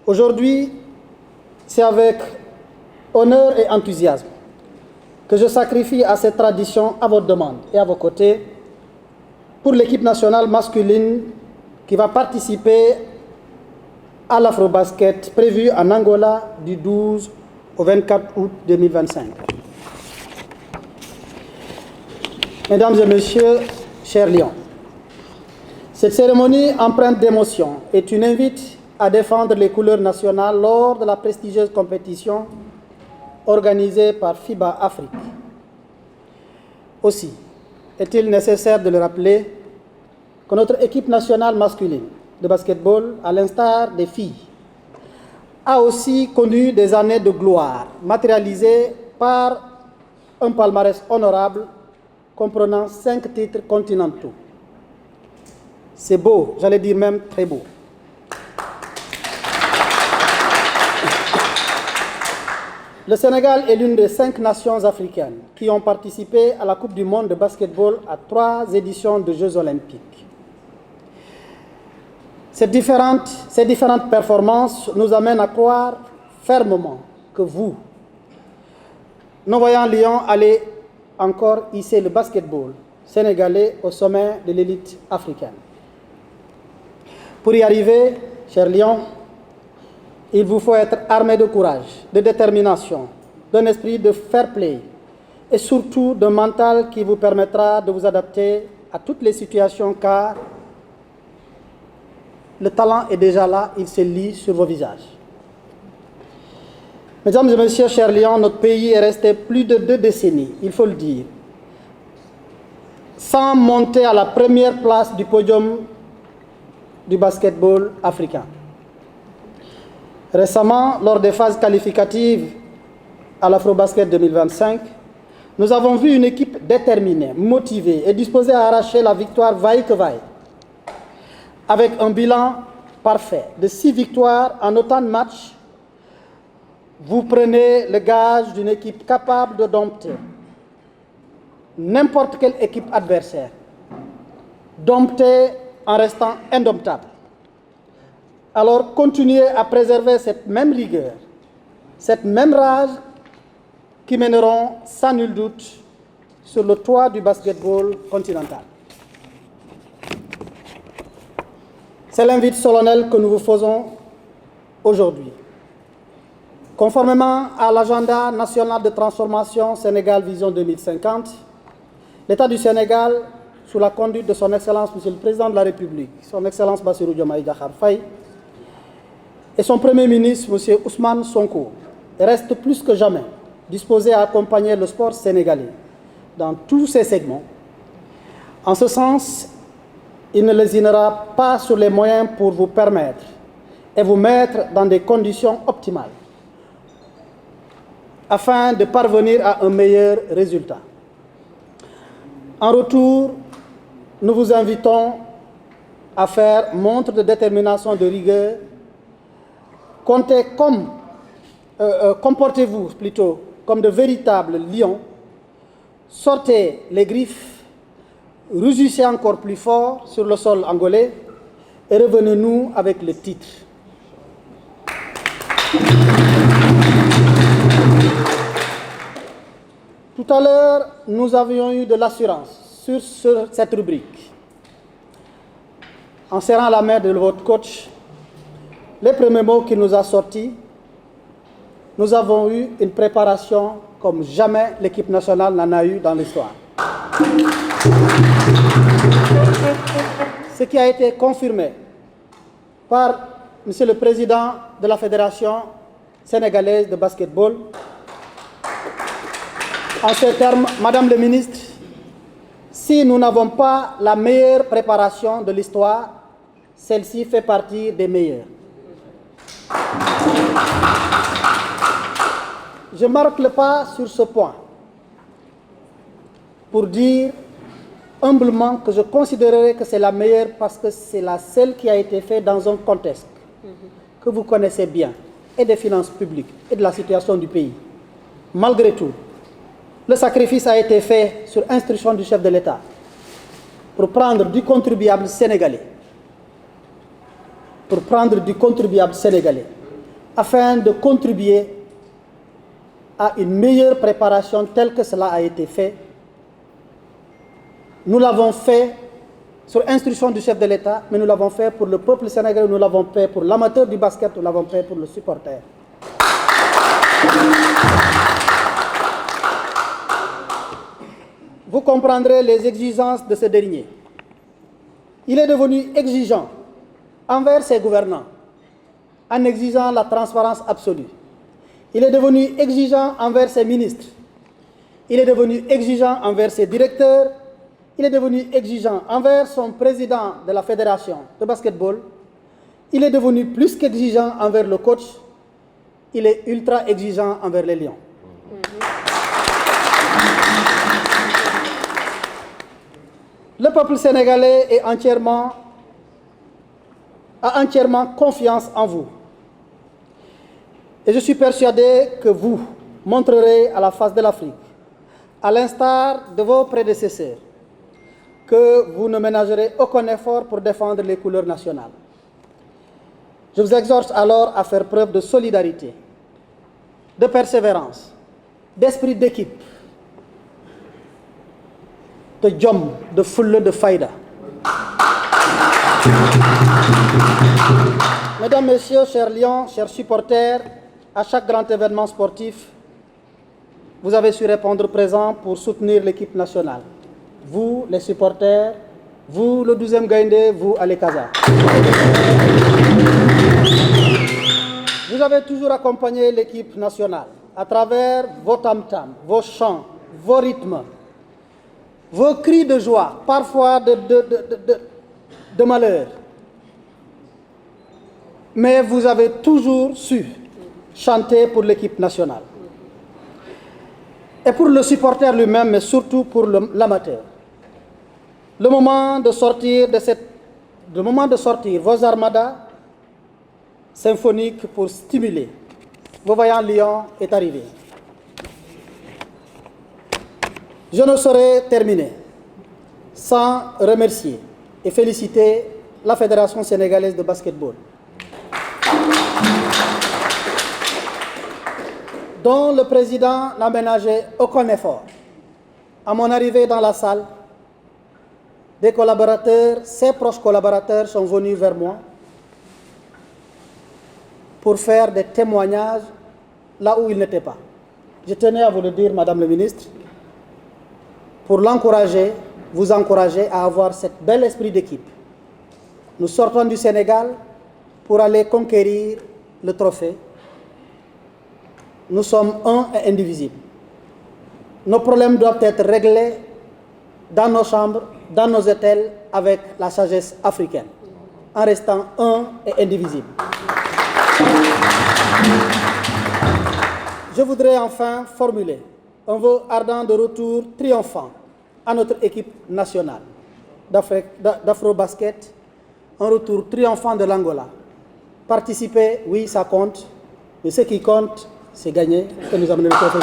Aujourd'hui, c'est avec honneur et enthousiasme que je sacrifie à cette tradition à votre demande et à vos côtés pour l'équipe nationale masculine qui va participer à l'Afrobasket prévu en Angola du 12 au 24 août 2025. Mesdames et messieurs, chers lions, cette cérémonie empreinte d'émotion est une invite à défendre les couleurs nationales lors de la prestigieuse compétition organisée par FIBA Afrique. Aussi, est-il nécessaire de le rappeler que notre équipe nationale masculine de basketball, à l'instar des filles, a aussi connu des années de gloire, matérialisées par un palmarès honorable comprenant 5 titres continentaux. C'est beau, j'allais dire même très beau. Le Sénégal est l'une des 5 nations africaines qui ont participé à la Coupe du monde de basketball à 3 éditions de Jeux olympiques. Ces différentes performances nous amènent à croire fermement que vous, nos voyants lions, allez encore hisser le basketball sénégalais au sommet de l'élite africaine. Pour y arriver, chers lions, il vous faut être armé de courage, de détermination, d'un esprit de fair play et surtout d'un mental qui vous permettra de vous adapter à toutes les situations car le talent est déjà là, il se lit sur vos visages. Mesdames et messieurs, chers lions, notre pays est resté plus de 2 décennies, il faut le dire, sans monter à la première place du podium du basketball africain. Récemment, lors des phases qualificatives à l'Afrobasket 2025, nous avons vu une équipe déterminée, motivée et disposée à arracher la victoire vaille que vaille. Avec un bilan parfait de 6 victoires en autant de matchs, vous prenez le gage d'une équipe capable de dompter n'importe quelle équipe adversaire, dompter en restant indomptable. Alors continuez à préserver cette même rigueur, cette même rage qui mèneront sans nul doute sur le toit du basketball continental. C'est l'invite solennel que nous vous faisons aujourd'hui. Conformément à l'agenda national de transformation Sénégal Vision 2050, l'État du Sénégal, sous la conduite de son Excellence Monsieur le Président de la République, son Excellence Bassirou Diomaye Diakhar Faye, et son Premier ministre, M. Ousmane Sonko, reste plus que jamais disposé à accompagner le sport sénégalais dans tous ses segments. En ce sens, il ne lésinera pas sur les moyens pour vous permettre et vous mettre dans des conditions optimales afin de parvenir à un meilleur résultat. En retour, nous vous invitons à faire montre de détermination, de rigueur. Comportez-vous plutôt comme de véritables lions. Sortez les griffes, rugissez encore plus fort sur le sol angolais et revenez-nous avec le titre. Tout à l'heure, nous avions eu de l'assurance sur cette rubrique. En serrant la main de votre coach, les premiers mots qu'il nous a sortis, nous avons eu une préparation comme jamais l'équipe nationale n'en a eu dans l'histoire. Ce qui a été confirmé par Monsieur le Président de la Fédération sénégalaise de basketball. En ces termes, Madame le Ministre, si nous n'avons pas la meilleure préparation de l'histoire, celle-ci fait partie des meilleures. Je marque le pas sur ce point pour dire humblement que je considérerais que c'est la meilleure parce que c'est la seule qui a été faite dans un contexte que vous connaissez bien, et des finances publiques et de la situation du pays. Malgré tout, le sacrifice a été fait sur instruction du chef de l'État pour prendre du contribuable sénégalais. afin de contribuer à une meilleure préparation telle que cela a été fait. Nous l'avons fait sur instruction du chef de l'État, mais nous l'avons fait pour le peuple sénégalais, nous l'avons fait pour l'amateur du basket, nous l'avons fait pour le supporter. Vous comprendrez les exigences de ce dernier. Il est devenu exigeant envers ses gouvernants, en exigeant la transparence absolue. Il est devenu exigeant envers ses ministres. Il est devenu exigeant envers ses directeurs. Il est devenu exigeant envers son président de la fédération de basketball. Il est devenu plus qu'exigeant envers le coach. Il est ultra exigeant envers les Lions. Le peuple sénégalais a entièrement confiance en vous. Et je suis persuadé que vous montrerez à la face de l'Afrique, à l'instar de vos prédécesseurs, que vous ne ménagerez aucun effort pour défendre les couleurs nationales. Je vous exhorte alors à faire preuve de solidarité, de persévérance, d'esprit d'équipe, de jom, de fulla, de faïda. Mesdames, Messieurs, chers Lions, chers supporters, à chaque grand événement sportif, vous avez su répondre présent pour soutenir l'équipe nationale. Vous, les supporters, vous, le 12e Gaïndé, vous, Ali Kaza. Vous avez toujours accompagné l'équipe nationale à travers vos tam-tams, vos chants, vos rythmes, vos cris de joie, parfois de malheur. Mais vous avez toujours su chanter pour l'équipe nationale. Et pour le supporter lui-même, mais surtout pour l'amateur. Le moment de sortir vos armadas symphoniques pour stimuler vos vaillants lions est arrivé. Je ne saurais terminer sans remercier et féliciter la Fédération sénégalaise de basketball, dont le président n'a ménagé aucun effort. À mon arrivée dans la salle, des collaborateurs, ses proches collaborateurs sont venus vers moi pour faire des témoignages là où ils n'étaient pas. Je tenais à vous le dire, Madame le ministre, pour l'encourager, vous encourager à avoir ce bel esprit d'équipe. Nous sortons du Sénégal pour aller conquérir le trophée. Nous sommes un et indivisibles. Nos problèmes doivent être réglés dans nos chambres, dans nos hôtels, avec la sagesse africaine, en restant un et indivisible. Je voudrais enfin formuler un vœu ardent de retour triomphant à notre équipe nationale d'Afro-Basket, un retour triomphant de l'Angola. Participer, oui, ça compte, mais ce qui compte, c'est gagner et nous amener le trophée.